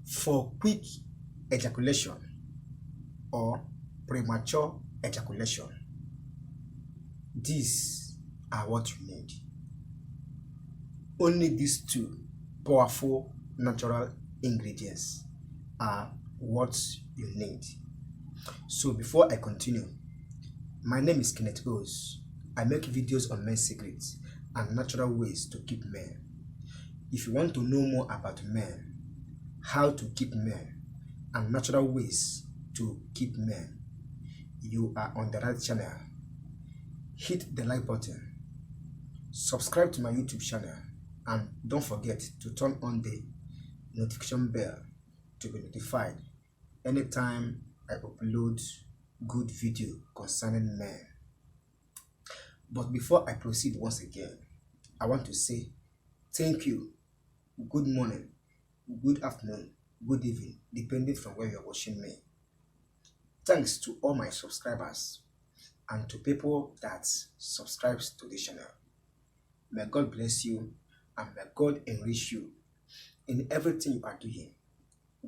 For quick ejaculation or premature ejaculation, these are what you need. Only these two powerful natural ingredients are what you need. So before I continue, my name is Kenneth Os. I make videos on men's secrets and natural ways to keep men. If you want to know more about men, how to keep men, and natural ways to keep men, you are on the right channel. Hit the like button, subscribe to my YouTube channel, and don't forget to turn on the notification bell to be notified anytime I upload good video concerning men. But before I proceed once again, I want to say thank you, good morning, good afternoon, good evening, depending from where you're watching me. Thanks to all my subscribers and to people that subscribes to the channel. May God bless you and may God enrich you in everything you are doing.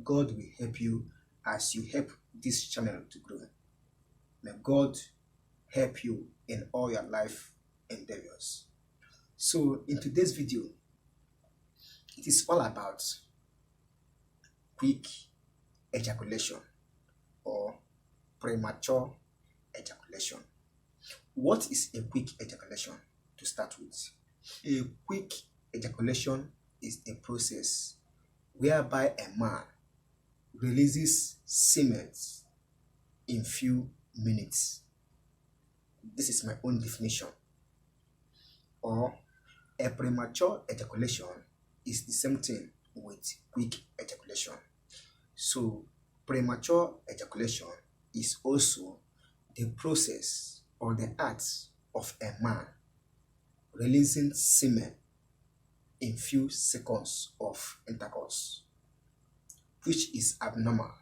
God will help you as you help this channel to grow. May God help you in all your life endeavors. So in today's video, it is all about quick ejaculation or premature ejaculation. What is a quick ejaculation to start with? A quick ejaculation is a process whereby a man releases semen in few minutes. This is my own definition. Or a premature ejaculation is the same thing with quick ejaculation. So premature ejaculation is also the process or the act of a man releasing semen in few seconds of intercourse, which is abnormal.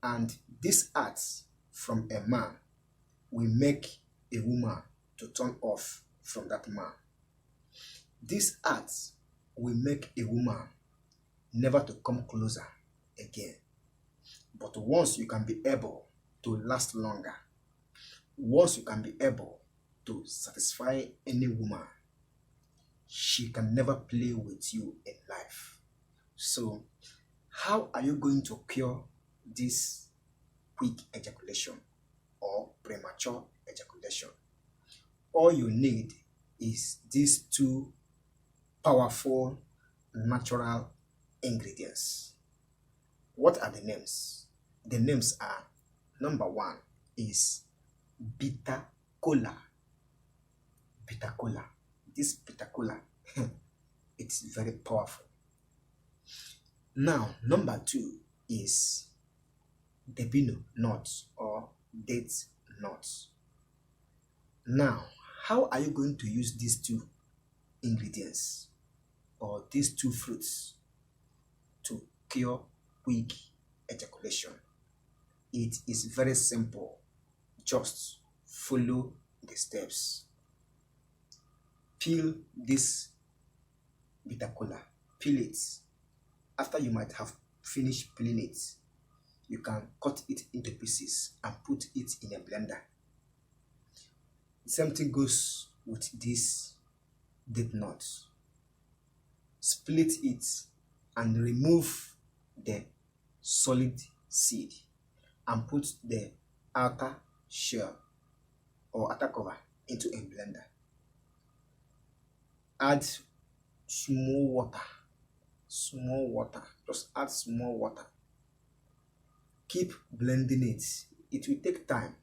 And this act from a man will make a woman to turn off from that man. This act will make a woman never to come closer again. But once you can be able to last longer, once you can be able to satisfy any woman, she can never play with you in life. So how are you going to cure this quick ejaculation or premature ejaculation? All you need is these two powerful natural ingredients. What are the names? The names are, number one is bitter cola. Bitter cola. This bitter cola, it's very powerful. Now, number two is dabino nuts or date nuts. Now, how are you going to use these two ingredients or these two fruits to cure quick ejaculation? It is very simple. Just follow the steps. Peel this bitter cola. Peel it. After you might have finished peeling it, you can cut it into pieces and put it in a blender. The same thing goes with this date nuts. Split it and remove the solid seed and put the outer shell or outer cover into a blender. Add small water, just add small water. Keep blending it. It will take time,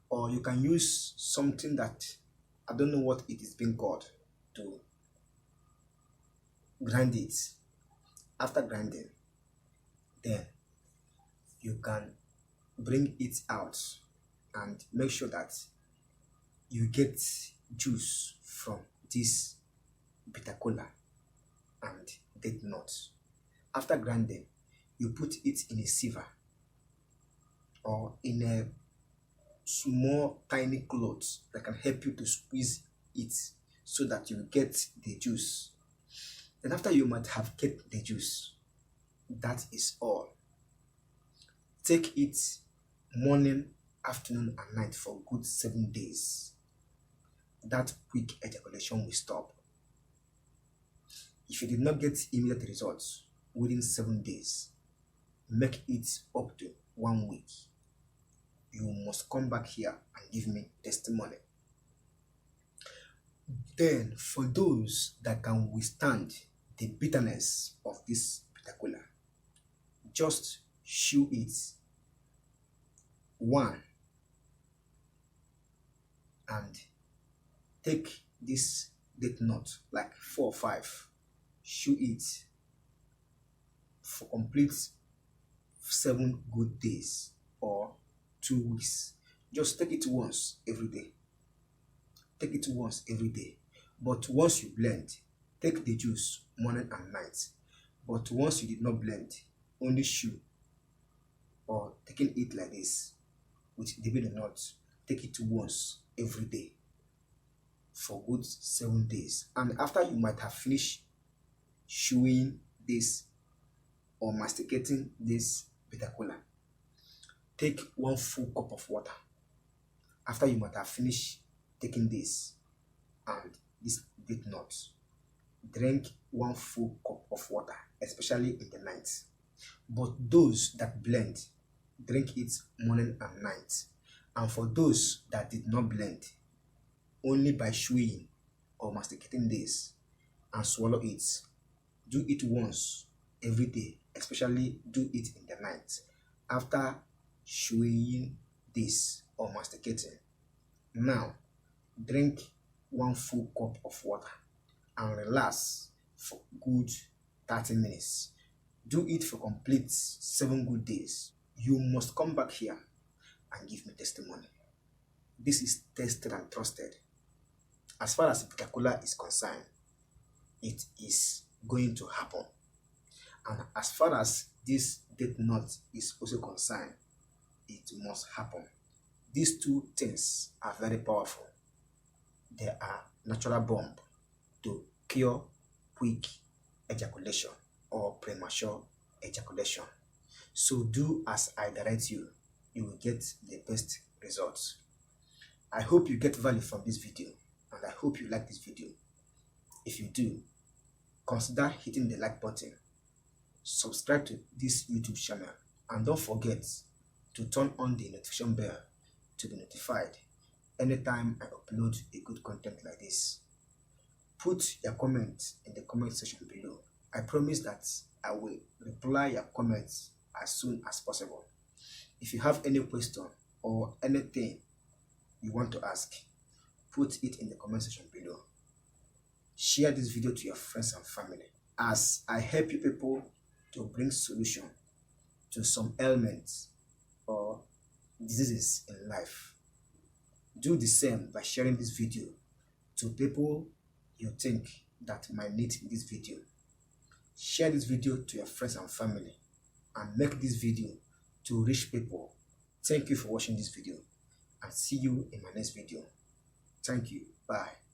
or you can use something that I don't know what it is being called to grind it. After grinding, then you can bring it out and make sure that you get juice from this bitter cola and date nuts. After grinding, you put it in a sieve or in a small tiny cloth that can help you to squeeze it so that you get the juice. Then after you might have kept the juice, That is all. Take it morning, afternoon, and night for good 7 days. That quick ejaculation will stop. If you did not get immediate results within 7 days, make it up to 1 week. You must come back here and give me testimony. Then, for those that can withstand the bitterness of this particular, just chew it 1 and take this date nut like 4 or 5, chew it for complete 7 good days or 2 weeks. Just take it once every day. Take it once every day. But once you blend, take the juice morning and night. But once you did not blend, only chew or taking it like this with the baby nut, take it once every day for good 7 days. And after you might have finished chewing this or masticating this bitter cola, take 1 full cup of water. After you might have finished taking this and this date nut, drink 1 full cup of water, especially in the night. But those that blend, drink it morning and night. And for those that did not blend, only by chewing or masticating this and swallow it, do it once every day, especially do it in the night after chewing this or masticating. Now drink 1 full cup of water and relax for good 30 minutes. Do it for complete 7 good days. You must come back here and give me testimony. This is tested and trusted. As far as bitter cola is concerned, it is going to happen. And as far as this date nut is also concerned, it must happen. These 2 things are very powerful. They are natural bomb to cure quick ejaculation or premature ejaculation. So do as I direct you. You will get the best results. I hope you get value from this video, and I hope you like this video. If you do, consider hitting the like button, subscribe to this YouTube channel, and don't forget to turn on the notification bell to be notified anytime I upload a good content like this. Put your comments in the comment section below. I promise that I will reply your comments as soon as possible. If you have any question or anything you want to ask, put it in the comment section below. Share this video to your friends and family, as I help you people to bring solution to some ailments or diseases in life. Do the same by sharing this video to people you think that might need this video. Share this video to your friends and family and make this video to reach people. Thank you for watching this video, and see you in my next video. Thank you. Bye.